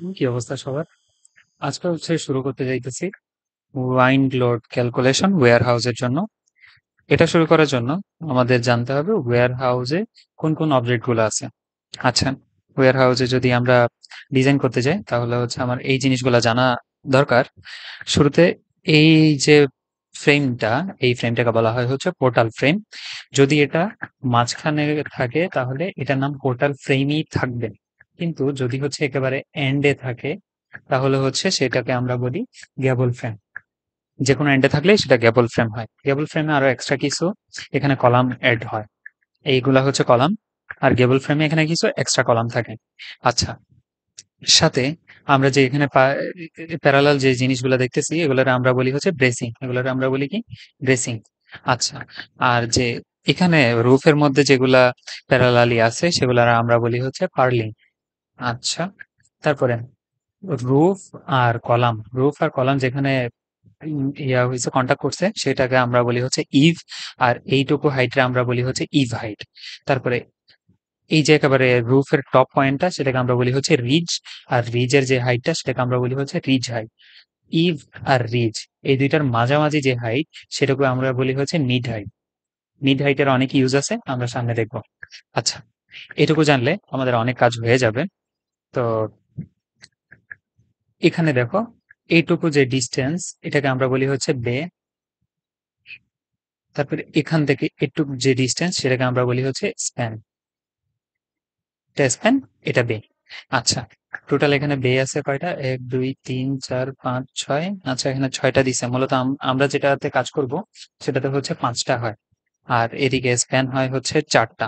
কি অবস্থা সবার? আজকে শুরু করতে যাইতেছি ওয়াইন লোড ক্যালকুলেশন ওয়্যার হাউসের জন্য। এটা শুরু করার জন্য আমাদের জানতে হবে ওয়্যার হাউসে কোন কোন অবজেক্ট গুলো আছে। আচ্ছা, ওয়্যার হাউসে যদি আমরা ডিজাইন করতে যাই তাহলে আমার এই জিনিসগুলো জানা দরকার। শুরুতে এই যে ফ্রেমটা, এই ফ্রেমটাকে বলা হয় পোর্টাল ফ্রেম। যদি এটা মাঝখানে থাকে তাহলে এটার নাম পোর্টাল ফ্রেমই থাকবে, কিন্তু যদি একেবারে এন্ডে থাকে তাহলে সেটাকে আমরা বলি গ্যাবল ফ্রেম। যে কোনো এন্ডে থাকলে সেটা গ্যাবল ফ্রেম হয়। গ্যাবল ফ্রেমে আরো এক্সট্রা কিছু এখানে কলাম অ্যাড হয়, এইগুলা কলাম। আর গেবল ফ্রেমে এখানে কিছু এক্সট্রা কলাম থাকে। আচ্ছা, সাথে আমরা যে এখানে প্যারালাল যে জিনিসগুলো দেখতেছি এগুলোর আমরা বলি ব্রেসিং, এগুলোর আমরা বলি কি ব্রেসিং। আচ্ছা, আর যে এখানে রুফের মধ্যে যেগুলা প্যারালালি আছে সেগুলার আমরা বলি পার্লিং। আচ্ছা, তারপরে রুফ আর কলাম, রুফ আর কলাম যেখানে ইয়া হয়েছে কন্টাক্ট করছে সেটাকে আমরা বলি ইভ। আর এইটুকু হাইটে আমরা বলি ইভ হাইট। তারপরে এই যে একেবারে রুফের টপ পয়েন্টটা সেটাকে আমরা বলি রিজ। আর রিজের যে হাইটটা সেটাকে আমরা বলি রিজ হাইট। ইভ আর রিজ এই দুইটার মাঝামাঝি যে হাইট সেটাকে আমরা বলি মিড হাইট। মিড হাইটের অনেক ইউজ আছে, আমরা সামনে দেখবো। আচ্ছা, এটুকু জানলে আমাদের অনেক কাজ হয়ে যাবে। তো এখানে দেখো, এইটুকু যে ডিস্টেন্স এটাকে আমরা বলি বে। তারপরে এখান থেকে এটুকু যে ডিস্টেন্স সেটাকে আমরা বলি স্প্যান। এটা স্প্যান, এটা বে। আচ্ছা, টোটাল এখানে বে আছে কয়টা? ১, ২, ৩, ৪, ৫, ৬। আচ্ছা, এখানে ৬টা দিছে। মূলত আমরা যেটাতে কাজ করব সেটাতে ৫টা হয়। আর এদিকে স্প্যান হয় ৪টা।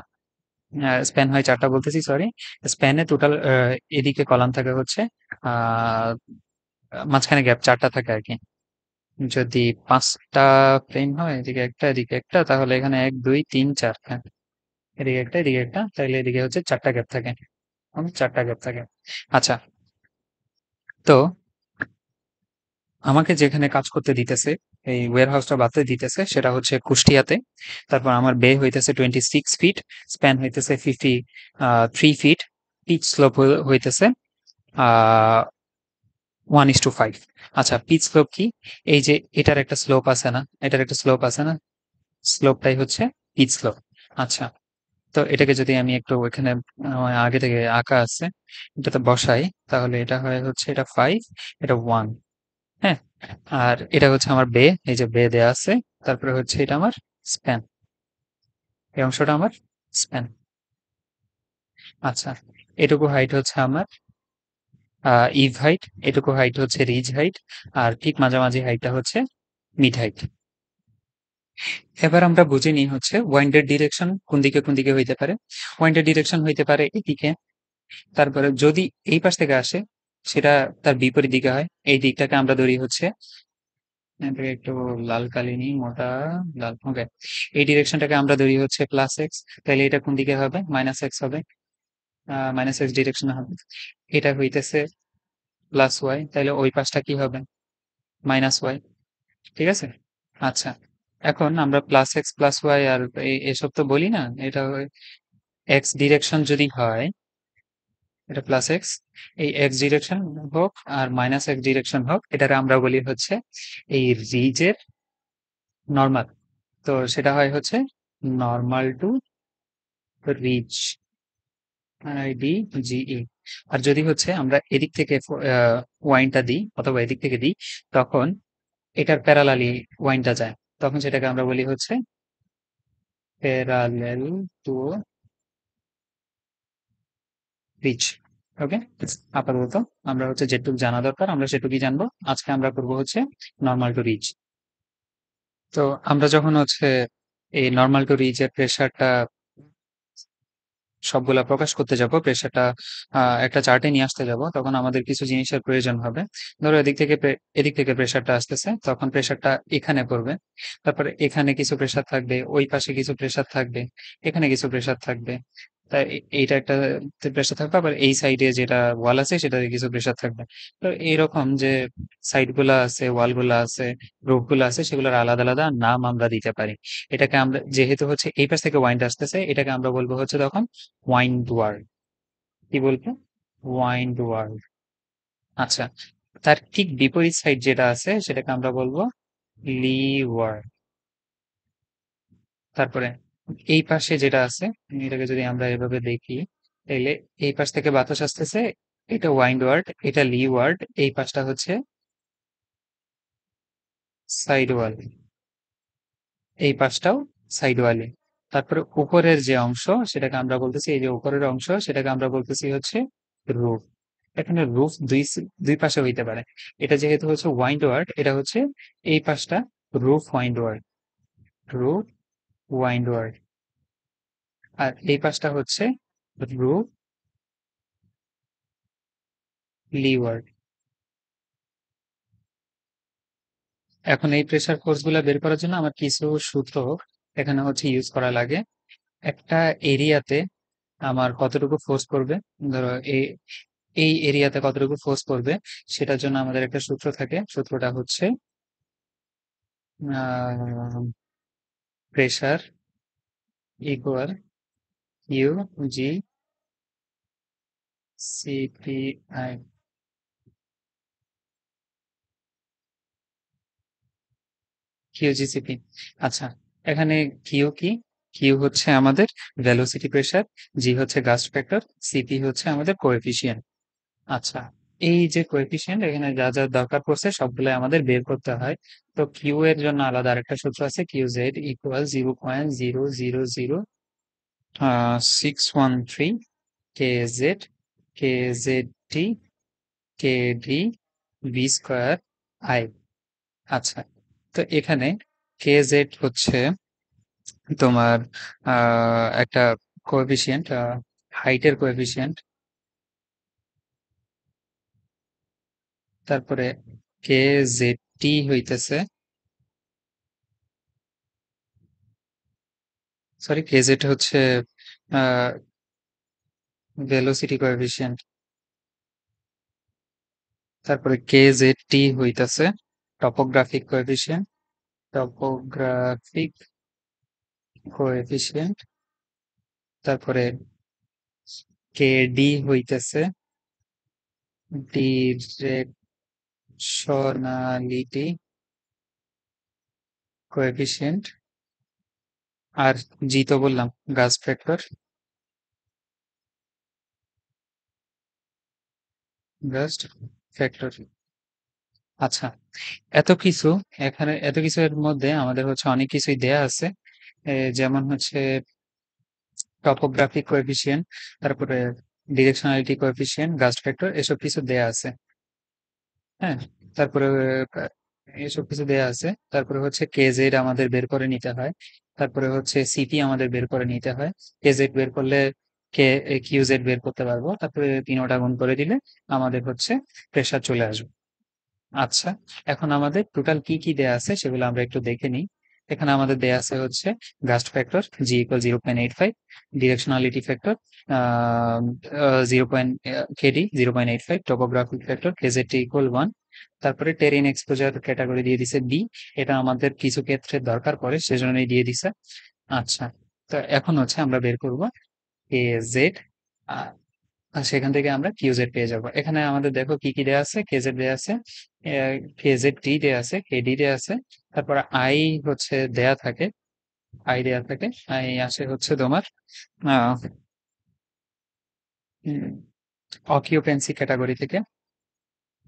স্প্যান হয় ৪টা বলতেছি, সরি। স্প্যানে টোটাল এদিকে কলাম থাকে আ মাঝখানে গ্যাপ ৪টা থাকে আরকি। যদি ৫টা ফ্রেম হয়, এদিকে একটা এদিকে একটা, তাহলে এখানে ১, ২, ৩, ৪, হ্যাঁ। এদিকে একটা এদিকে একটা, তাইলে এদিকে ৪টা গ্যাপ থাকে। ৪টা গ্যাপ থাকে। আচ্ছা, তো আমাকে যেখানে কাজ করতে দিতেছে, এই ওয়্যার হাউসটা বানাতে দিতেছে সেটা কুষ্টিয়াতে। তারপর আমার বে হইতেছে 26 ফিট, স্প্যান হইতেছে 53 ফিট, পিচ স্লোপ হইতেছে 1:5। আচ্ছা, পিচ স্লোপ কি? এই যে এটার একটা স্লোপ আছে না, এটার একটা স্লোপ আছে না, স্লোপটাই পিচ স্লোপ। আচ্ছা, তো এটাকে যদি আমি একটু ওইখানে আগে থেকে আঁকা আছে এটাতে বসাই, তাহলে এটা হয় এটা 5, এটা 1। হ্যাঁ, আর এটা আমার বে, এই যে বে দেয়া আছে। তারপরে এটা আমার স্প্যান, এই অংশটা আমার স্প্যান। আচ্ছা, এটুকু হাইট আমার ইভ হাইট, এটুকু হাইট রিজ হাইট, আর ঠিক মাঝামাঝি হাইটটা মিড হাইট। এবার আমরা বুঝে নিই ওয়াইন্ডের ডিরেকশন কোন দিকে হইতে পারে। ওয়াইন্ডের ডিরেকশন হইতে পারে এদিকে। তারপরে যদি এই পাশ থেকে আসে সেটা তার বিপরীত দিকে হয়। এই দিকটাকে আমরা ধরি এটাকে একটু লাল কালি নিই, মোটা লাল, ওকে। এই ডিরেকশনটাকে আমরা ধরি প্লাস এক্স। তাহলে এটা কোন দিকে হবে? মাইনাস এক্স হবে। মাইনাস এক্স ডিরেকশন হবে। এটা হইতেছে প্লাস ওয়াই, তাহলে ওই পাশটা কি হবে? Minus Y. ঠিক আছে? আচ্ছা, এখন আমরা প্লাস এক্স প্লাস ওয়াই আর এসব তো বলি না। এটা এক্স ডিরেকশন যদি হয়, এটা প্লাস এক্স, এই এক্স ডিরেকশন হোক আর মাইনাস এক্স ডিরেকশন হোক, এটাকে আমরা বলি এই রিজের নর্মাল। তো সেটা হয় normal to rich, D G E. আর যদি আমরা এদিক থেকে ওয়াইনটা দিই অথবা এদিক থেকে দিই, তখন এটার প্যারালালি ওয়াইনটা যায়, তখন সেটাকে আমরা বলি প্যারালেল টু রিচ। ওকে, আপাতত আমরা যেটুকু জানা দরকার আমরা সেটুকুই জানবো। আজকে আমরা করবো নর্মাল টু রিচ। তো আমরা যখন এই নর্মাল টু রিচ এর প্রেসারটা সবগুলা প্রকাশ করতে যাব, প্রেসারটা একটা চার্টে নিয়ে আসতে যাব, তখন আমাদের কিছু জিনিসের প্রয়োজন হবে। ধরো এদিক থেকে প্রেসারটা আসতেছে, তখন প্রেসারটা এখানে পড়বে। তারপরে এখানে কিছু প্রেসার থাকবে, ওই পাশে কিছু প্রেসার থাকবে, এখানে কিছু প্রেসার থাকবে। তাই এইটা একটা প্রেসার থাকবে, আবার এই সাইডে যেটা ওয়াল আছে সেটাতে কিছু প্রেসার থাকবে। তো এইরকম যে সাইড গুলা আছে, ওয়াল গুলা আছে, রুফ গুলা আছে, সেগুলোর আলাদা আলাদা নাম আমরা দিতে পারি। এটাকে আমরা যেহেতু এই পাশ থেকে ওয়াইন্ড আসতেছে, এটাকে আমরা বলবো তখন ওয়াইন্ড ওয়ার্ড। কি বলবো? Windward. আচ্ছা, তার ঠিক বিপরীত সাইড যেটা আছে সেটাকে আমরা বলবো লিওয়ার। তারপরে এই পাশে যেটা আছে, এটাকে যদি আমরা এভাবে দেখি, তাহলে এই পাশ থেকে বাতাস আসতেছে, এটা ওয়াইন্ডওয়ার্ড, এটা লিওয়ার্ড, এই পাশটা হচ্ছে সাইড ওয়াল, এই পাশটাও সাইড ওয়ালে। তারপরে উপরের যে অংশ সেটাকে আমরা বলতেছি, এই যে উপরের অংশ সেটাকে আমরা বলতেছি হচ্ছে রুফ। এখানে রুফ দুই পাশে হইতে পারে। এটা যেহেতু হচ্ছে ওয়াইন্ডওয়ার্ড, এটা হচ্ছে এই পাশটা রুফ ওয়াইন্ডওয়ার্ড, রুফ ওয়াইন্ডওয়ার্ড, আর এই পাশটা হচ্ছে রুফ লিওয়ার্ড। এখন এই প্রেসার ফোর্স গুলা বের করার জন্য আমার কিছু সূত্র এখানে হচ্ছে ইউজ করা লাগে। একটা এরিয়াতে আমার কতটুকু ফোর্স পড়বে, ধরো এই এই এরিয়াতে কতটুকু ফোর্স পড়বে, সেটার জন্য আমাদের একটা সূত্র থাকে। সূত্রটা হচ্ছে pressure equal U G CPI, QGCP. আচ্ছা, এখানে কিউ কি? কিউ হচ্ছে আমাদের ভেলোসিটি প্রেসার, জি হচ্ছে গাস্ট ফ্যাক্টর, সিপি হচ্ছে আমাদের কোএফিসিয়েন্ট। আচ্ছা, এই যে কোএফিসিয়েন্ট এখানে যা যা দরকার পড়ছে সবগুলো আমাদের বের করতে হয়। তো কিউ এর জন্য আলাদা আরেকটা সূত্র আছে, Q Z equal 0.0000613 K Z, K Z T, K D, V square I. আচ্ছা, তো এখানে কে জেড হচ্ছে তোমার একটা কোএফিসিয়েন্ট, হাইটের কোএফিসিয়েন্ট। তারপরে কে জেড টি হইতেছে, সরি কে জেড হচ্ছে ভেলোসিটি কোএফিসিয়েন্ট। তারপরে কে জেড টি হইতেছে টপোগ্রাফিক কোএফিসিয়েন্ট, টপোগ্রাফিক কোএফিসিয়েন্ট। তারপরে কে ডি হইতেছে ডিরেকশনালিটি কোএফিসিয়েন্ট। আর জি তো বললাম গাস ফ্যাক্টর, গাস্ট ফ্যাক্টর। আচ্ছা, এত কিছু, এখানে এত কিছুর মধ্যে আমাদের হচ্ছে অনেক কিছুই দেয়া আছে। যেমন হচ্ছে টপোগ্রাফিক কোএফিসিয়েন্ট, তারপরে ডিরেকশনালিটি কোএফিসিয়েন্ট, গাস্ট ফ্যাক্টর, এসব কিছু দেয়া আছে। হ্যাঁ, তারপরে আহ, এসব কিছু দেয়া আছে। তারপরে হচ্ছে কেজেড আমাদের বের করে নিতে হয়। তারপরে হচ্ছে সিপি আমাদের বের করে নিতে হয়। কেজেড বের করলে কে কিউজেড বের করতে পারবো, তারপরে তিনোটা গুণ করে দিলে আমাদের হচ্ছে প্রেসার চলে আসবে। আচ্ছা, এখন আমাদের টোটাল কি কি দেয়া আছে সেগুলো আমরা একটু দেখে নিই। এখানে আমাদের দেয়া আছে হচ্ছে gust factor G equal 0.85, directionality factor 0. KD 0.85, topographic factor KZT equal 1। তারপরে টেরিন এক্সপোজার ক্যাটাগরি দিয়ে দিছে বি, এটা আমাদের কিছু ক্ষেত্রে দরকার পড়ে সেজন্যই দিয়ে দিছে। আচ্ছা, তো এখন হচ্ছে আমরা বের করব এ জেড, আর সেখান থেকে আমরা কিউজেড পেয়ে যাব। এখানে আমাদের দেখো কি কি দেয়া আছে, কেজেড দেয়া আছে, কেজেড টি দেয়া আছে, কেডি দেয়া আছে। তারপর আই হচ্ছে দেয়া থাকে, আই দেয়া থাকে, আই আসে হচ্ছে তোমার অকিউপেন্সি ক্যাটাগরি থেকে,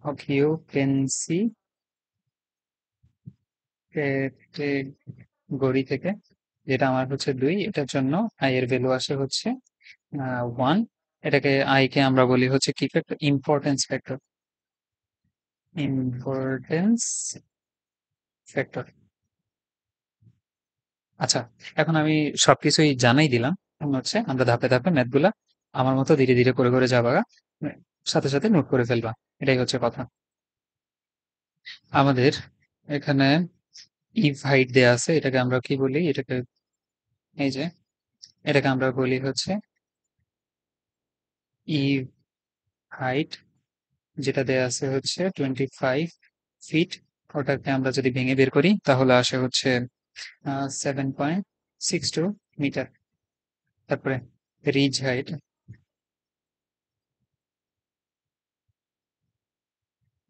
অকিউপেন্সি ক্যাটেগরি থেকে, যেটা আমার হচ্ছে 2, এটার জন্য আই এর ভ্যালু আসে হচ্ছে 1। এটাকে আই কে আমরা বলি হচ্ছে কি factor, importance factor, importance factor. আচ্ছা, এখন আমি সবকিছুই জানাই দিলাম। এখন হচ্ছে আমরা ধাপে ধাপে ম্যাথ গুলা আমার মতো ধীরে ধীরে করে করে যাবা, সাথে সাথে নোট করে ফেলবা, এটাই হচ্ছে কথা। আমাদের এখানে ইভ হাইট দেয়া আছে, এটাকে আমরা কি বলি, এটাকে এই যে এটাকে আমরা বলি হচ্ছে ইভ হাইট, যেটা দেয়া আছে হচ্ছে 25 ফিট। ওটাকে আমরা যদি ভেঙে বের করি তাহলে আসে হচ্ছে 7.62 মিটার। তারপরে রিজ হাইট,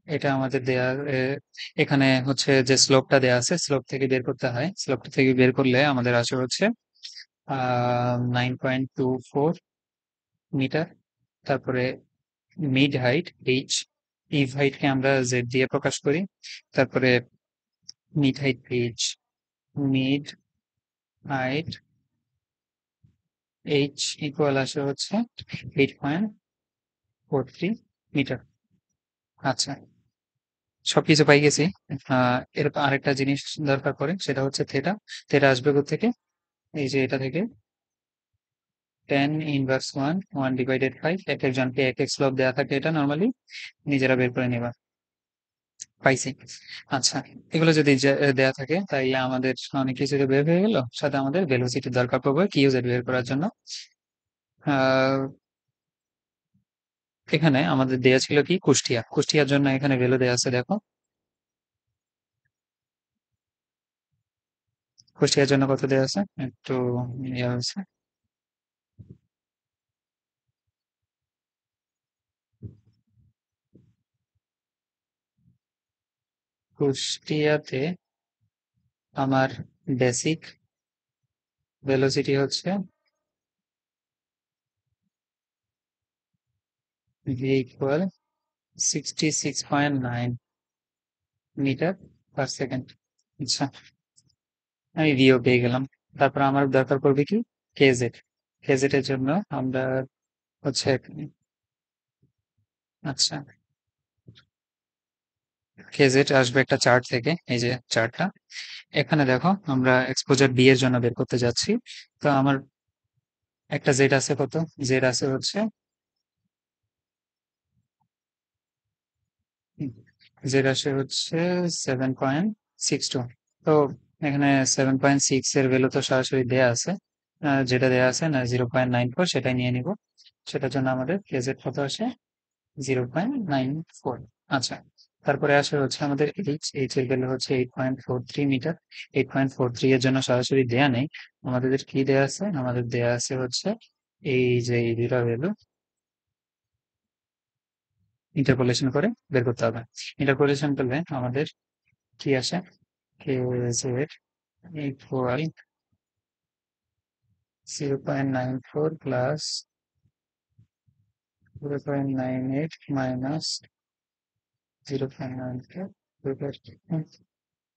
এটা আমাদের দেয়া এখানে হচ্ছে যে স্লোপটা দেয়া আছে স্লোপ থেকে বের করতে হয়, স্লোপটা থেকে বের করলে আমাদের আসে হচ্ছে 9.24 মিটার। তারপরে মিড হাইট এইচ, ইভ হাইটকে আমরা জেড দিয়ে প্রকাশ করি। তারপরে mid height H, mid height H equal আসে হচ্ছে 8.43 মিটার। আচ্ছা, সবকিছু পাই গেছি। এরকম আরেকটা জিনিস দরকার পড়ে, সেটা হচ্ছে থেটা। থেটা আসবে থেকে, এই যে এটা থেকে 10 ইনভার্স 1 1/5। এক একজনকে এক এক স্লোপ দেওয়া থাকে, এটা নর্মালি নিজেরা বের করে নেবা। পাইছি। আচ্ছা, এগুলো যদি দেয়া থাকে তাইলে আমাদের অনেক কিছু তো বের হয়ে গেল, সাথে আমাদের ভেলোসিটির দরকার পড়বে কিউ জেড বের করার জন্য। আহ এখানে আমাদের দেয়া ছিল কি কুষ্টিয়া, কুষ্টিয়ার জন্য এখানে ভ্যালু দেয়া আছে দেখো। কুষ্টিয়ার জন্য কত দেয়া আছে একটু ইয়ে হয়েছে। কুষ্টিয়াতে আমার বেসিক ভেলোসিটি হচ্ছে V equal 66.9 metre per second. আচ্ছা, আমি ভিও পেয়ে গেলাম। তারপর আমার দরকার পড়বে কি কেজেড। কেজেড এর জন্য আমরা হচ্ছে আচ্ছা, কেজেড আসবে একটা চার্ট থেকে, এই যে চার্টটা। এখানে দেখো আমরা এক্সপোজার বি এর জন্য বের করতে যাচ্ছি। তো আমার একটা জেড আছে, কত জেড আছে হচ্ছে জেড আসে হচ্ছে 7.62। তো এখানে 7.6 এর ভ্যালু তো সরাসরি দেয়া আছে, যেটা দেয়া আছে না 0.94, সেটাই নিয়ে নিব। সেটার জন্য আমাদের কেজেড কত আসে 0.94। আচ্ছা, তারপরে আসে হচ্ছে আমাদের এইচ, এইচ এর ভ্যালু হচ্ছে 8.43 মিটার। 8.43 এর জন্য সরাসরি দেয়া নেই, আমাদের কি দেয়া আছে, আমাদের দেয়া আছে হচ্ছে এই যে এই দুটা ভ্যালু ইন্টারপোলেশন করে বের করতে হবে। ইন্টারপোলেশন করলে আমাদের কি আসে, K Z equal 0.94 plus 0.98 minus 0.94,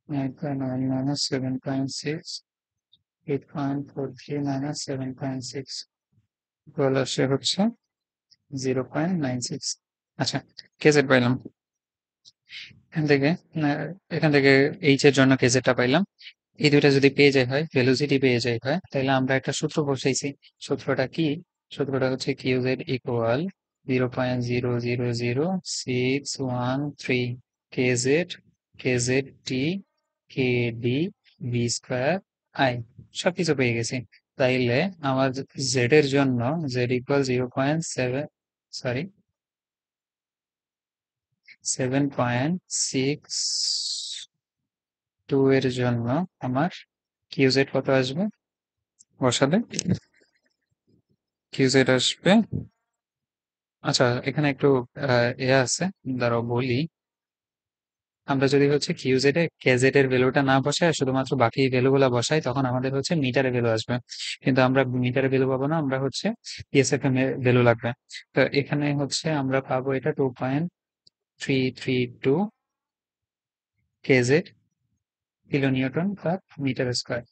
9.9 minus 7.6, 8.43 minus 7.6 equal আসে হচ্ছে 0.96। আচ্ছা, কেজেড পাইলাম এখান থেকে। এখান থেকে এইচ এর জন্য কেজেডটা পাইলাম। এই দুইটা যদি পেয়ে যায় হয়, ভেলোসিটি পেয়ে যায় হয়, তাহলে আমরা একটা সূত্র বসাইছি। সূত্রটা কি? সূত্রটা হচ্ছে Q Z equal 0.0000613 K Z, K Z T, K D, V square I. সবকিছু পেয়ে গেছি। তাইলে আমার জেড এর জন্য জেড ইকুয়াল 0.7, 7.62 এর জন্য আমার কিউজেড কত আসবে বসালে? কিউজেড আসবে, আচ্ছা এখানে একটু আছে, দাঁড়াও বলি। আমরা যদি হচ্ছে কিউজেড এ কেজেড এর ভ্যালুটা না বসাই, শুধুমাত্র বাকি ভ্যালু গুলা বসাই, তখন আমাদের হচ্ছে মিটারে ভ্যালু আসবে। কিন্তু আমরা মিটারে ভ্যালু পাবো না, আমরা হচ্ছে পিএসএফ এ ভ্যালু লাগবে। তো এখানে হচ্ছে আমরা পাবো এটা 2.332 K Z kilo newton per metre square.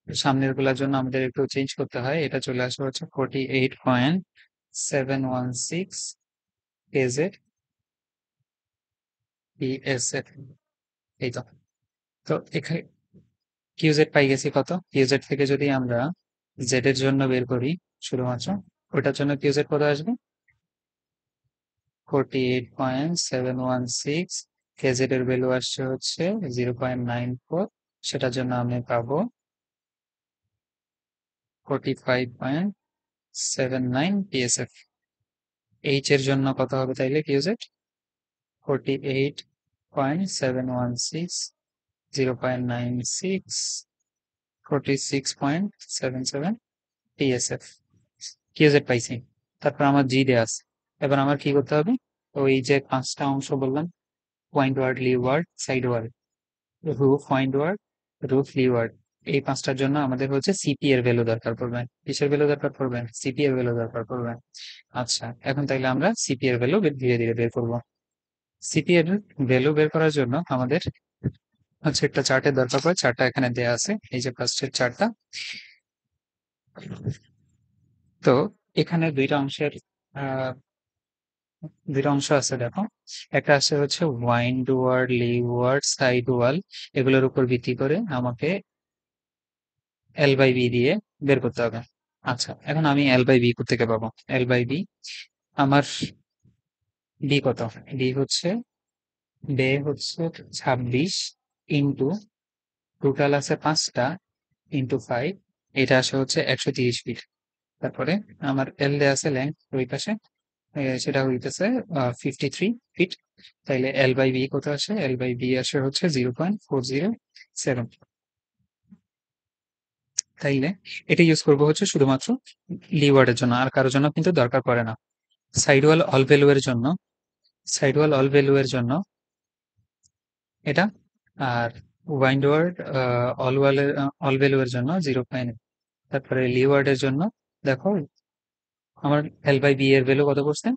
সামনের গুলার জন্য আমাদের একটু চেঞ্জ করতে হয়, এটা চলে আসবে হচ্ছে 48.716 কেজেড পিএসএফ। এই তো। তো এখানে কিউজেড পাই গেছি কত, কিউজেড থেকে যদি আমরা জেড এর জন্য বের করি শুধুমাত্র, ওটার জন্য কিউজেড কত আসবে 48.716। কেজেড এর ভ্যালু আসছে হচ্ছে 0.94, সেটার জন্য আমি পাবো 45.79 পিএসএফ। এইচ এর জন্য কত হবে তাইলে কিউজেড 48.716, 0.96, 46.77 পিএসএফ। কিউজেড পাইছি। তারপর আমার জি দেয়া আছে। এবার আমার কি করতে হবে, ওই যে 5টা অংশ বললাম, ওয়াইন্ডওয়ার্ড, লিওয়ার্ড, সাইডওয়ার্ড, রুফ, ওয়াইন্ডওয়ার্ড, রুফ, লিওয়ার্ড, এই 5টার জন্য আমাদের হচ্ছে সিপি এর ভ্যালু দরকার পড়বে। কিসের ভ্যালু দরকার পড়বে? সিপি এর ভ্যালু দরকার পড়বে। আচ্ছা, এখন তাইলে আমরা সিপি এর ভ্যালু ধীরে ধীরে বের করব। সিপি এর ভ্যালু বের করার জন্য আমাদের হচ্ছে একটা চার্টের দরকার পড়ে। চার্টটা এখানে দেয়া আছে, এই যে ফার্স্টের চার্টটা। তো এখানে আহ দুইটা অংশ আছে দেখো। একটা আছে হচ্ছে windward, leeward, side wall. এগুলোর উপর ভিত্তি করে আমাকে এল বাই বি দিয়ে বের করতে হবে। আচ্ছা, এখন আমি এল বাই বি থেকে পাবো? এল বাই বি, আমার বি কত? বি হচ্ছে, বে হচ্ছে 26 ইন্টু টোটাল আছে 5টা ইন্টু 5, এটা আসে হচ্ছে 130 ফিট। তারপরে আমার এল দেয়া আছে লেন্থ ওই পাশে, সেটা হইতেছে 53 ফিট। তাইলে এল বাই বি কত আসে? এল বাই বি আসে হচ্ছে 0.407। তাইলে এটা ইউজ করবো হচ্ছে শুধুমাত্র লিওয়ার্ডের জন্য, আর কারোর জন্য কিন্তু দরকার পড়ে না। সাইডওয়াল অল ভ্যালু এর জন্য, সাইডওয়াল অল ভ্যালু এর জন্য এটা, আর ওয়াইন্ডওয়ার্ড অল ওয়ালের অল ভ্যালু এর জন্য 0. তারপরে লিওয়ার্ডের জন্য দেখো, আমার এল বাই বি এর ভ্যালু কত পড়ছে?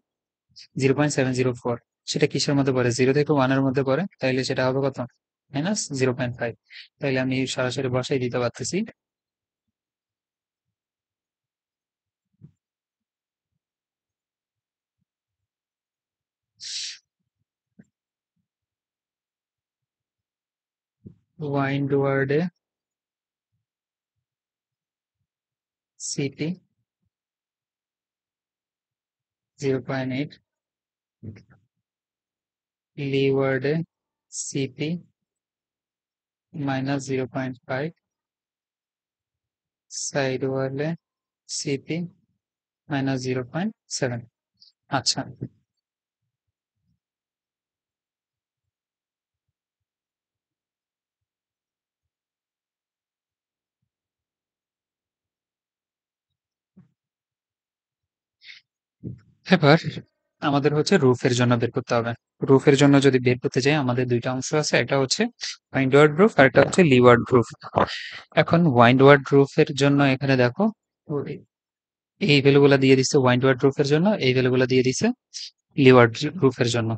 0.704। সেটা কিসের মধ্যে পড়ে? 0 থেকে 1 এর মধ্যে পড়ে, তাইলে সেটা হবে কত? -0.5। তাইলে আমি সরাসরি বসাই দিতে পারতেছি। ওয়াইন্ডওয়ার্ডে সিপি 0.8, লিওয়ার্ডে সিপি -0.5, সাইড ওয়ালে সিপি -0.7। আচ্ছা, এবার আমাদের হচ্ছে রুফের জন্য বের করতে হবে। রুফের জন্য যদি বের করতে যাই, আমাদের দুইটা অংশ আছে, একটা হচ্ছে ওয়াইন্ডওয়ার্ড রুফ আর একটা হচ্ছে লিওয়ার্ড রুফ। এখন ওয়াইন্ডওয়ার্ড রুফের জন্য এখানে দেখো, এই ভ্যালুগুলা দিয়ে দিচ্ছে ওয়াইন্ডওয়ার্ড রুফের জন্য, এই ভ্যালুগুলা দিয়ে দিচ্ছে লিওয়ার্ড রুফের জন্য।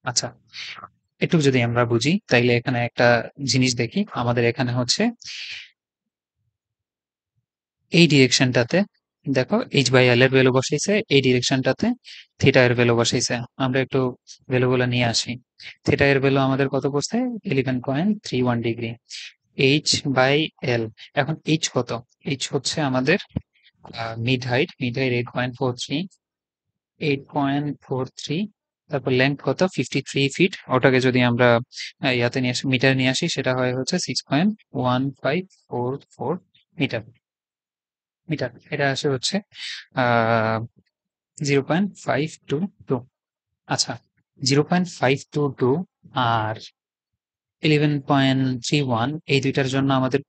আচ্ছা, একটু যদি আমরা বুঝি তাইলে এখানে একটা জিনিস দেখি। আমাদের এখানে হচ্ছে এই ডিরেকশনটাতে দেখো, এইচ বাই এল এর ভ্যালু বসাইছে, এই ডিরেকশনটাতে থিটা এর ভ্যালু বসাইছে। আমরা একটু ভ্যালুগুলো নিয়ে আসি। থিটা এর ভ্যালু আমাদের কত পড়ছে? 11.31 ডিগ্রি। এইচ বাই এল, এখন এইচ কত? এইচ হচ্ছে আমাদের মিড হাইট 8.43, 8.43। তারপর লেন্থ কত? 53 ফিট। ওটাকে যদি আমরা ইয়াতে নিয়ে আসি, মিটার নিয়ে আসি, সেটা হয় হচ্ছে 6.1544 মিটার। এটা আসে হচ্ছে 0.522। আচ্ছা, 0.522 আর 11.31, এই দুইটার জন্য আমাদের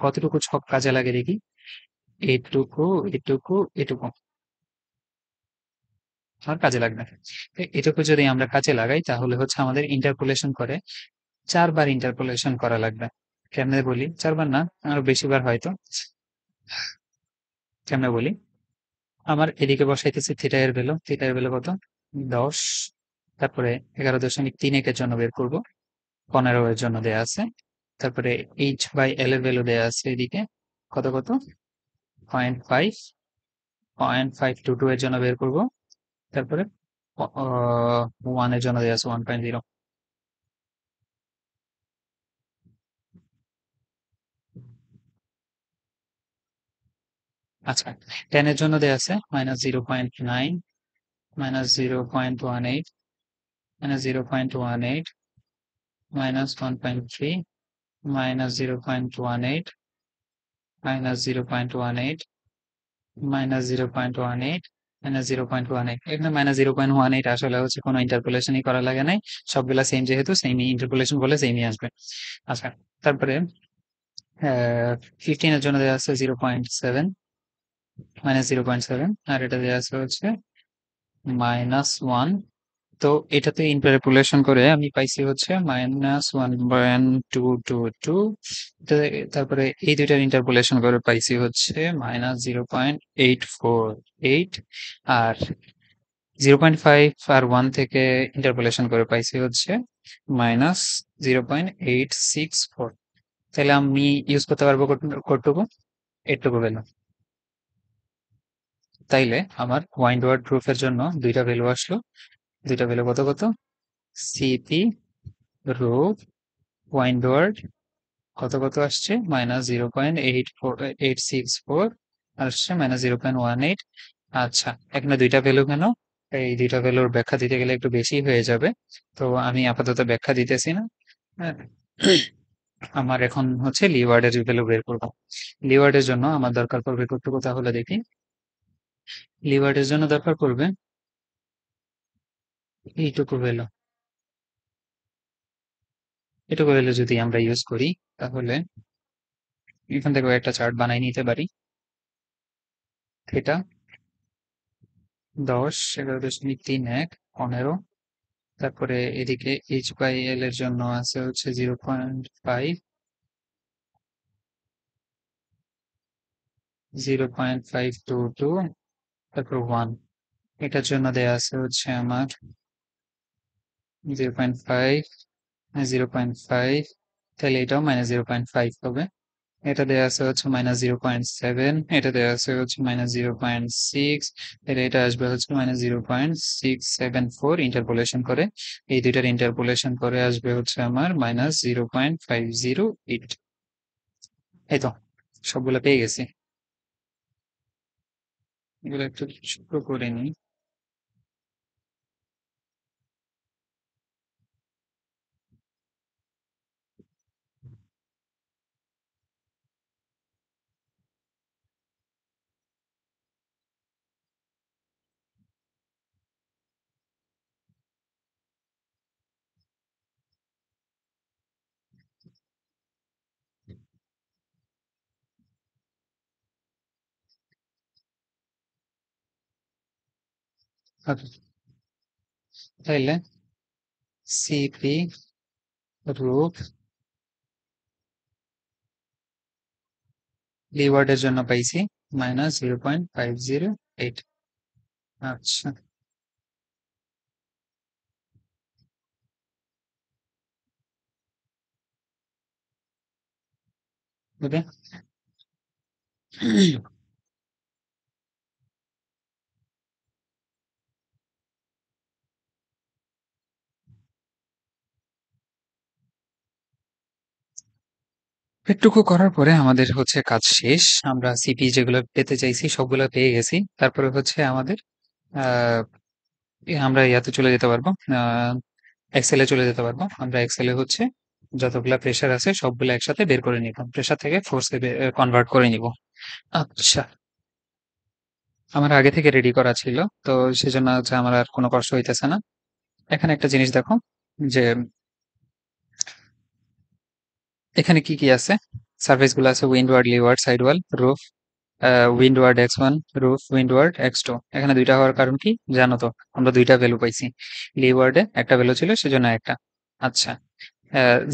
কতটুকু ছক কাজে লাগে দেখি। এটুকু, এটুকু, এটুকু আর কাজে লাগবে। এটুকু যদি আমরা কাজে লাগাই তাহলে হচ্ছে আমাদের ইন্টারপোলেশন করে 4 বার ইন্টারপোলেশন করা লাগবে। কেমনে বলি? 4 বার না, আরো বেশিবার হয়তো। কেমনে বলি? আমার এদিকে বসাইতেছি থিটা এর ভ্যালু। থিটা এর ভ্যালু কত? 10। তারপরে 11.3 এর জন্য বের করব, 15 এর জন্য দেয়া আছে। তারপরে এইচ বাই এল এর ভ্যালু দেয়া আছে এদিকে, কত কত? 0.5, 0.522 এর জন্য বের করব। তারপরে 1 এর জন্য দেয়া আছে 1.0। আচ্ছা, 10 এর জন্য দেয়া আছে -0.9, -0.18, -0.18, -1.3, -0.18, -0.18, -0.18, -0.18। এখানে -0.18 আসলে হচ্ছে কোনো ইন্টারপোলেশনই করা লাগে নাই। সবগুলা সেম, যেহেতু সেমই ইন্টারপোলেশন করলে সেমই আসবে। আচ্ছা, তারপরে 15 এর জন্য দেওয়া আছে 0.7, -0.7, আর এটা দেওয়া আছে হচ্ছে -1। তো এটাতে ইন্টারপোলেশন করে আমি পাইছি হচ্ছে -1.222। তারপরে এই দুইটার ইন্টারপোলেশন করে পাইছি হচ্ছে -0.848। আর 0.5 আর 1 থেকে ইন্টারপোলেশন করে পাইছি হচ্ছে -0.864। তাহলে আমি ইউজ করতে পারবো কতটুকু? এইটুকু ভ্যালু। তাইলে আমার ওয়াইন্ডওয়ার্ড প্রুফের জন্য দুইটা ভ্যালু আসলো। দুইটা ভ্যালু কত কত? সিপি রো ওয়াইন্ডওয়ার্ড কত কত আসছে? -0.864 আসছে, -0.18। আচ্ছা, এখানে দুইটা ভ্যালু কেন? এই দুইটা ভ্যালুর ব্যাখ্যা দিতে গেলে একটু বেশি হয়ে যাবে, তো আমি আপাতত ব্যাখ্যা দিতেছি না। হ্যাঁ, আমার এখন হচ্ছে লিওয়ার্ডের ভ্যালু বের করবো। লিওয়ার্ডের জন্য আমার দরকার পড়বে কতটুকু, তাহলে দেখি। লিওয়ার্ডের জন্য দরকার পড়বে এইটুকু ভ্যালু। এটুকু ভ্যালু যদি আমরা ইউজ করি, তাহলে এখান থেকে একটা চার্ট বানাই নিতে পারি। থিটা 10, 11.31, 15। তারপরে এদিকে h/l এর জন্য আছে হচ্ছে 0.5, 0.522, তারপর 1। এটার জন্য দেয়া আছে হচ্ছে আমার 0.5, 0.5। তাহলে এটাও -0.5 হবে। এটা দেয়া আছে হচ্ছে -0.7, এটা দেয়া আছে হচ্ছে -0.6। তাহলে এটা আসবে হচ্ছে -0.674 ইন্টারপোলেশন করে। এই দুইটার ইন্টারপোলেশন করে আসবে হচ্ছে আমার -0.508। এই তো, সবগুলো পেয়ে গেছি। এগুলো একটু ছোট করে নিই। আচ্ছা, তাইলে সিপি রুট লিওয়ার্ডের জন্য পাইছি -0.508। আচ্ছা, ওকে। এটুকু করার পরে আমাদের হচ্ছে কাজ শেষ। আমরা সিপি যেগুলো পেতে চাইছি সবগুলো পেয়ে গেছি। তারপরে হচ্ছে আমাদের আহ আমরা ইয়াতে চলে যেতে পারবো, এক্সেলে চলে যেতে পারবো। আমরা এক্সেলে হচ্ছে যতগুলা প্রেসার আছে সবগুলো একসাথে বের করে নিব, প্রেসার থেকে ফোর্সে কনভার্ট করে নিব। আচ্ছা, আমার আগে থেকে রেডি করা ছিল, তো সেজন্য হচ্ছে আমার আর কোনো কষ্ট হইতেছে না। এখানে একটা জিনিস দেখো, যে এখানে কি কি আছে। সারফেস গুলো আছে windward, leeward, sidewall, roof. Windward x1, roof windward x2। এখানে দুইটা হওয়ার কারণ কি জানো তো? আমরা দুইটা ভ্যালু পাইছি। লিওয়ার্ডে একটা ভ্যালু ছিল, সেজন্য একটা। আচ্ছা,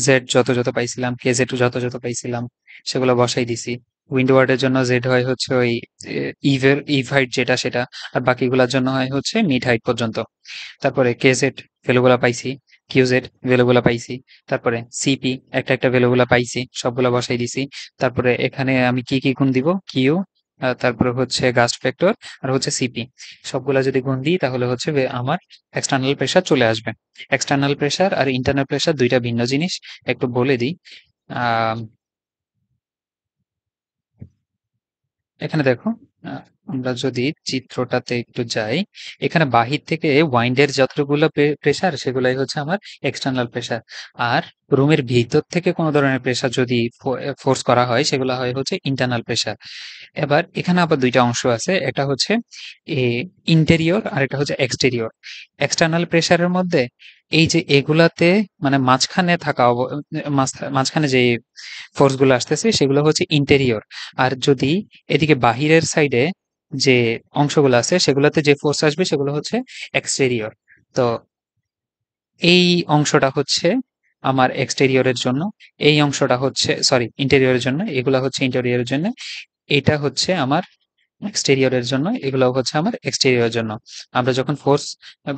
জেড যত যত পাইছিলাম, কে জেড যত যত পাইছিলাম, সেগুলো বসাই দিছি। উইন্ডওয়ার্ডের জন্য জেড হয় হচ্ছে ওই ইভ হাইট যেটা সেটা, আর বাকিগুলোর জন্য হয় হচ্ছে মিড হাইট পর্যন্ত। তারপরে কে জেড ভ্যালুগুলা পাইছি, কিউ জেড ভ্যালুগুলা পাইছি। তারপরে সিপি একটা একটা ভ্যালুগুলা পাইছি, সবগুলা বসাই দিছি। তারপরে এখানে আমি কি কি গুণ দিব? কিউ, তারপরে হচ্ছে গাস্ট ফ্যাক্টর, আর হচ্ছে সিপি। সবগুলা যদি গুণ দিই তাহলে হচ্ছে আমার এক্সটার্নাল প্রেসার চলে আসবে। এক্সটার্নাল প্রেসার আর ইন্টারনাল প্রেসার দুইটা ভিন্ন জিনিস, একটু বলে দিই। আহ এখানে দেখো, আহ, আমরা যদি চিত্রটাতে একটু যাই, এখানে বাহির থেকে ওয়াইন্ডের যতগুলো প্রেসার সেগুলাই হচ্ছে আমার এক্সটার্নাল প্রেসার। আর রুমের ভিতর থেকে কোনো ধরনের প্রেসার যদি ফোর্স করা হয়, সেগুলো হয় হচ্ছে ইন্টারনাল প্রেসার। এবার এখানে আবার দুইটা অংশ আছে, একটা হচ্ছে ইন্টেরিয়র আর একটা হচ্ছে এক্সটেরিয়র। এক্সটার্নাল প্রেসারের মধ্যে এই যে এগুলাতে মানে মাঝখানে থাকা মাঝখানে যে ফোর্স গুলো আসতেছে সেগুলো হচ্ছে ইন্টেরিয়র। আর যদি এদিকে বাহিরের সাইডে যে অংশগুলো আছে সেগুলোতে যে ফোর্স আসবে সেগুলো হচ্ছে এক্সটেরিয়র। তো এই অংশটা হচ্ছে আমার এক্সটেরিয়রের জন্য, এই অংশটা হচ্ছে সরি ইন্টেরিয়রের জন্য, এগুলা হচ্ছে ইন্টেরিয়রের জন্য, এটা হচ্ছে আমার এক্সটেরিয়রের জন্য, এগুলো হচ্ছে আমার এক্সটেরিয়রের জন্য। আমরা যখন ফোর্স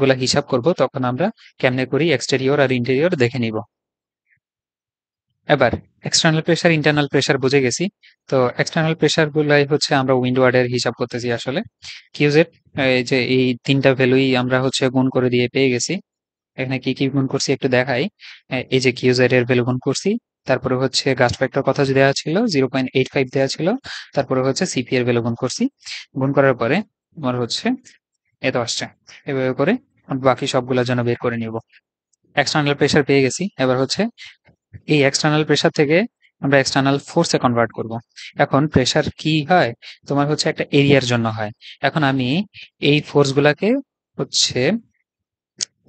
গুলা হিসাব করব তখন আমরা কেমনে করি এক্সটেরিয়র আর ইন্টেরিয়র দেখে নিব। এবার এক্সটার্নাল প্রেসার ইন্টারনাল প্রেসার বুঝে গেছি। তো এক্সটার্নাল প্রেসার গুলাই হচ্ছে আমরা উইন্ডওয়ার্ডের হিসাব করতেছি আসলে। কিউজেড, এই যে এই তিনটা ভ্যালুই আমরা হচ্ছে গুণ করে দিয়ে পেয়ে গেছি। এখানে কি কি গুণ করছি একটু দেখাই। এই যে কিউজেড এর ভ্যালু গুণ করছি, তারপরে হচ্ছে গাস্ট ফ্যাক্টর কথা দেওয়া ছিল 0.85 দেওয়া ছিল, তারপরে হচ্ছে সিপি এর ভ্যালু গুণ করছি। গুণ করার পরে আমার হচ্ছে এত আসছে। এভাবে করে বাকি সবগুলোর জন্য বের করে নিব। এক্সটার্নাল প্রেসার পেয়ে গেছি। এবার হচ্ছে এই এক্সটার্নাল প্রেসার থেকে আমরা এক্সটার্নাল ফোর্সে কনভার্ট করব। এখন প্রেসার কি হয়, তোমার হচ্ছে একটা এরিয়ার জন্য হয়। এখন আমি এই ফোর্স গুলাকে হচ্ছে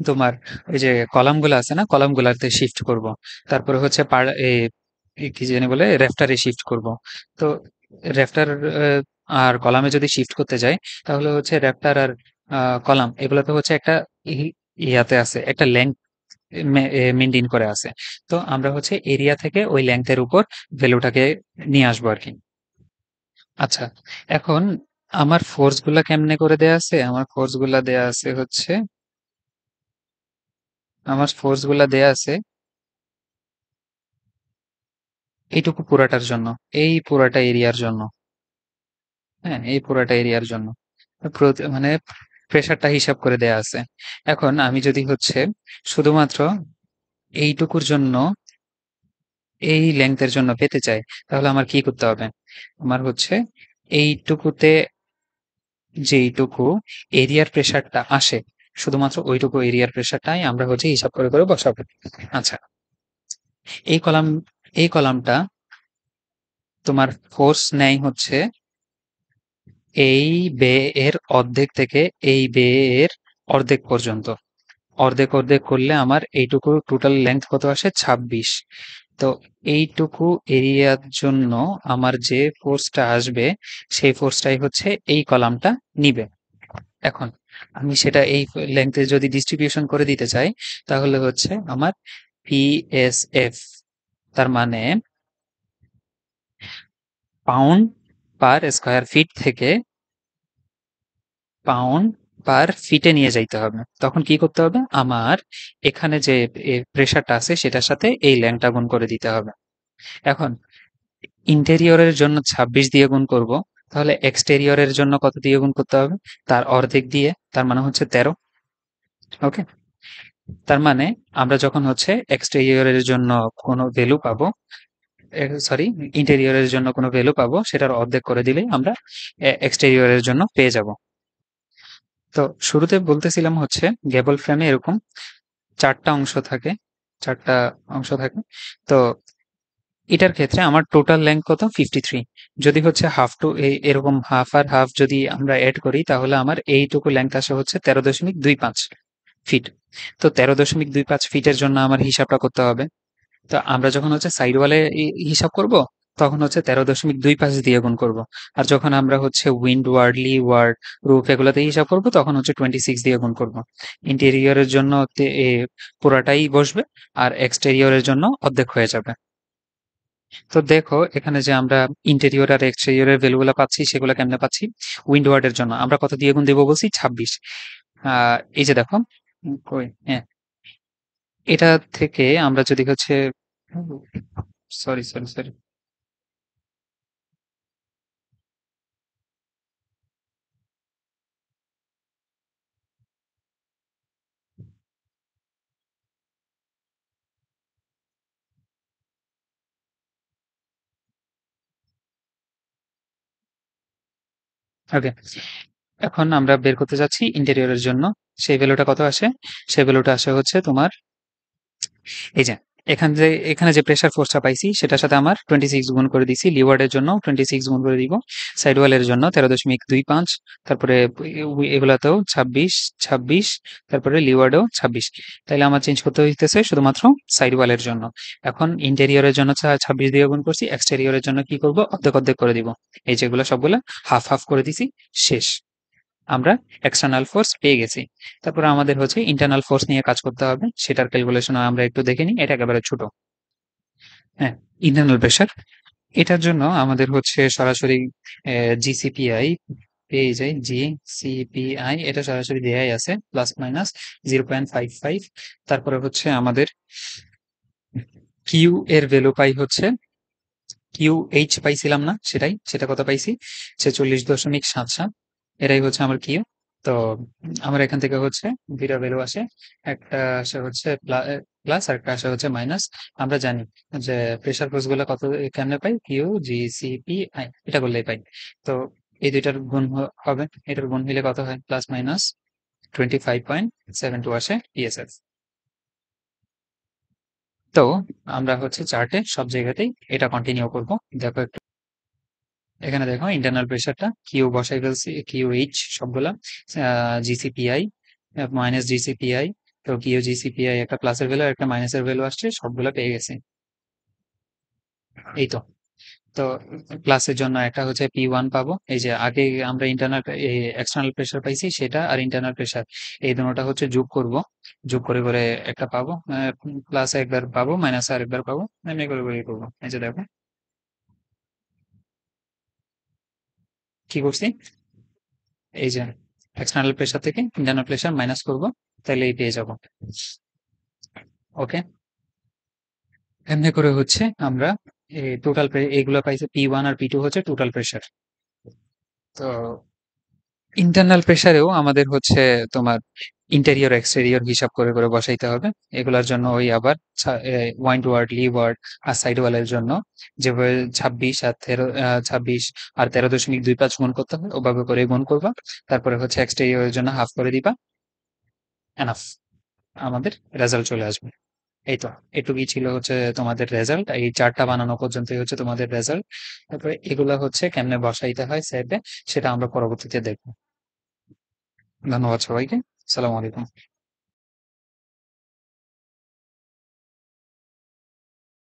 তোমার ওই যে কলাম গুলো আছে না, কলাম গুলাতে শিফট করব। তারপরে হচ্ছে কি জানি বলে রেফটারে শিফট করব। তো রেফটার আর কলামে যদি শিফট করতে যাই তাহলে হচ্ছে রেফটার আর কলাম এগুলোতে হচ্ছে একটা ইয়াতে আছে, একটা লেন্থ মেনটেন করে আছে। তো আমরা হচ্ছে এরিয়া থেকে ওই লেংথের উপর ভ্যালুটাকে নিয়ে আসবো আর কি। আচ্ছা, এখন আমার ফোর্স গুলা কেমনে করে দেয়া আছে, আমার ফোর্স গুলা দেয়া আছে হচ্ছে, আমার ফোর্স গুলা দেয়া আছে এইটুকু পুরাটার জন্য, এই পুরাটা এরিয়ার জন্য। হ্যাঁ, এই পুরাটা এরিয়ার জন্য মানে প্রেসারটা হিসাব করে দেয়া আছে। এখন আমি যদি হচ্ছে শুধুমাত্র এইটুকুর জন্য, এই লেংথের জন্য পেতে চাই, তাহলে আমার কি করতে হবে? আমার হচ্ছে এইটুকুতে যেইটুকু এরিয়ার প্রেসারটা আসে, শুধুমাত্র ওইটুকু এরিয়ার প্রেসারটাই আমরা হচ্ছে হিসাব করে করে বসাবো। আচ্ছা, এই কলাম, এই কলামটা তোমার ফোর্স নেয় হচ্ছে এই বে এর অর্ধেক থেকে এই বে এর অর্ধেক পর্যন্ত। অর্ধেক অর্ধেক করলে আমার এইটুকু টোটাল লেন্থ কত আসে? 26। তো এইটুকু এরিয়ার জন্য আমার যে ফোর্সটা আসবে সেই ফোর্সটাই হচ্ছে এই কলামটা নিবে। এখন আমি সেটা এই লেংথে যদি ডিস্ট্রিবিউশন করে দিতে চাই তাহলে হচ্ছে আমার পিএসএফ, তার মানে পাউন্ড পার স্কয়ার ফিট থেকে পাউন্ড পার ফিটে নিয়ে যাইতে হবে। তখন কি করতে হবে? আমার এখানে যে প্রেসারটা আছে সেটার সাথে এই ল্যাংটা গুণ করে দিতে হবে। এখন ইন্টেরিয়রের জন্য 26 দিয়ে গুণ করব, তাহলে এক্সটেরিয়রের জন্য কত দিয়ে গুণ করতে হবে? তার অর্ধেক দিয়ে, তার মানে হচ্ছে 13। ওকে, তার মানে আমরা যখন হচ্ছে এক্সটেরিয়রের জন্য কোনো ভ্যালু পাবো, সরি ইন্টেরিয়রের জন্য কোনো ভ্যালু পাবো, সেটার অর্ধেক করে দিলেই আমরা এক্সটেরিয়রের জন্য পেয়ে যাব। তো শুরুতে বলতেছিলাম হচ্ছে গেবল ফ্রেমে এরকম চারটা অংশ থাকে, চারটা অংশ থাকে। তো এটার ক্ষেত্রে আমার টোটাল লেন্থ কত? 53। যদি হচ্ছে হাফ টু এরকম হাফ আর হাফ যদি আমরা এড করি তাহলে আমার এইটুকু লেন্থ আসে হচ্ছে 13.25 ফিট। তো 13.25 ফিটের জন্য আমার হিসাবটা করতে হবে। তো আমরা যখন হচ্ছে সাইড ওয়ালে হিসাব করব তখন হচ্ছে 13.25 দিয়ে গুণ করব। আর যখন আমরা হচ্ছে উইন্ড ওয়ার্ড, লি ওয়ার্ড, রুফ এগুলোতে হিসাব করব তখন হচ্ছে 26 দিয়ে গুণ করব। ইন্টেরিয়রের জন্য পুরাটাই বসবে, আর এক্সটেরিয়রের জন্য অর্ধেক হয়ে যাবে। তো দেখো এখানে যে আমরা ইন্টেরিয়র আর এক্সটেরিয়রের ভ্যালুগুলো পাচ্ছি সেগুলো কেমনে পাচ্ছি? উইন্ড ওয়ার্ডের জন্য আমরা কত দিয়ে গুণ দেবো বলছি? 26। এই যে দেখো, কই, হ্যাঁ, এটা থেকে আমরা যদি হচ্ছে, সরি সরি সরি, ওকে, এখন আমরা বের করতে যাচ্ছি ইন্টেরিয়রের জন্য। সেই ভ্যালুটা কত আসে? সেই ভ্যালুটা আসে হচ্ছে তোমার এই যে এখানে যে প্রেসার ফোর্সটা পাইছি সেটার সাথে আমার 26 গুণ করে দিছি, লিওয়ার্ডের জন্য 26 গুণ করে দিব, সাইড ওয়ালের জন্য 13.25, তারপরে এগুলাতেও 26 26, তারপরে লিওয়ার্ডেও 26। তাইলে আমার চেঞ্জ করতে হইতেছে শুধুমাত্র সাইড ওয়ালের জন্য। এখন ইন্টেরিয়রের জন্য 26 দিয়ে গুণ করছি, এক্সটেরিয়রের জন্য কি করব, অর্ধেক অর্ধেক করে দিব। এই যেগুলো সবগুলা হাফ হাফ করে দিছি, শেষ। আমরা এক্সটার্নাল ফোর্স পেয়ে গেছি। তারপরে আমাদের হচ্ছে ইন্টারনাল ফোর্স নিয়ে কাজ করতে হবে, সেটার ক্যালকুলেশন আমরা একটু দেখে নিই। এটা একেবারে ছোট। হ্যাঁ, ইন্টারনাল প্রেসার, এটার জন্য আমাদের হচ্ছে সরাসরি জিসিপিআই পেয়ে যাই। জিসিপিআই এটা সরাসরি দেয়াই আছে, প্লাস মাইনাস 0.55। তারপরে হচ্ছে আমাদের কিউ এর ভ্যালু পাই হচ্ছে, কিউ এইচ পাইছিলাম না, সেটা কত পাইছি, 46.77। এটাই হচ্ছে আমার কিউ। তো আমার এখান থেকে হচ্ছে দুইটা ভ্যালু আসে, একটা আসে হচ্ছে প্লাস আর একটা আসে হচ্ছে মাইনাস। আমরা জানি যে প্রেসার ফোর্স গুলো কত, কেমনে পাই, Q G C P I, এটা করলেই পাই। তো এই দুইটার গুণ হবে, এটার গুণ হইলে কত হয়, প্লাস মাইনাস 25.72 আসে পিএসএফ। তো আমরা হচ্ছে চার্টে সব জায়গাতেই এটা কন্টিনিউ করব। দেখো এখানে দেখো ইন্টারনাল প্রেসারটা কিউ বসাই ফেলছি, কিউ এইচ সবগুলা, জিসিপিআই মাইনাস জিসিপিআই। তো কিউ জিসিপিআই একটা প্লাসের ভ্যালু একটা মাইনাসের ভ্যালু আসছে, সবগুলা পেয়ে গেছে। এই তো। তো প্লাসের জন্য একটা হচ্ছে P1 পাবো, এই যে আগে আমরা ইন্টারনাল এক্সটার্নাল প্রেসার পাইছি সেটা, আর ইন্টারনাল প্রেসার এই দুটোটা হচ্ছে যোগ করব, যোগ করে করে একটা পাবো, প্লাস একবার পাবো মাইনাস আর একবার পাবো, এমনি করে করে করবো। এই যে দেখো কি করছি, এই যে এক্সটার্নাল প্রেসার থেকে ইন্টারনাল প্রেসার মাইনাস করব, তাহলে এই পেয়ে যাব। ওকে, এমনি করে হচ্ছে আমরা টোটাল এইগুলো পাইছে, P1 আর P2 হচ্ছে টোটাল প্রেসার। তো ইন্টারনাল প্রেসারেও আমাদের হচ্ছে তোমার ইন্টেরিয়র এক্সটেরিয়র হিসাব করে করে বসাইতে হবে। এগুলার জন্য ওই আবার ওয়াইন্ডওয়ার্ড লিওয়ার্ড আর সাইড ওয়ালের জন্য যেভাবে 26 আর 13.25 গুণ করতে হয়, ওভাবে করে গুণ করবা। তারপরে হচ্ছে এক্সটেরিয়রের জন্য হাফ করে দিবা, এনাফ, আমাদের রেজাল্ট চলে আসবে। এই তো, এটুকুই ছিল হচ্ছে তোমাদের রেজাল্ট। এই চার্টটা বানানো পর্যন্তই হচ্ছে তোমাদের রেজাল্ট। তারপরে এগুলা হচ্ছে কেমনে বসাইতে হয় সেটে, সেটা আমরা পরবর্তীতে দেখবো। ধন্যবাদ সবাইকে। সালাম আলাইকুম।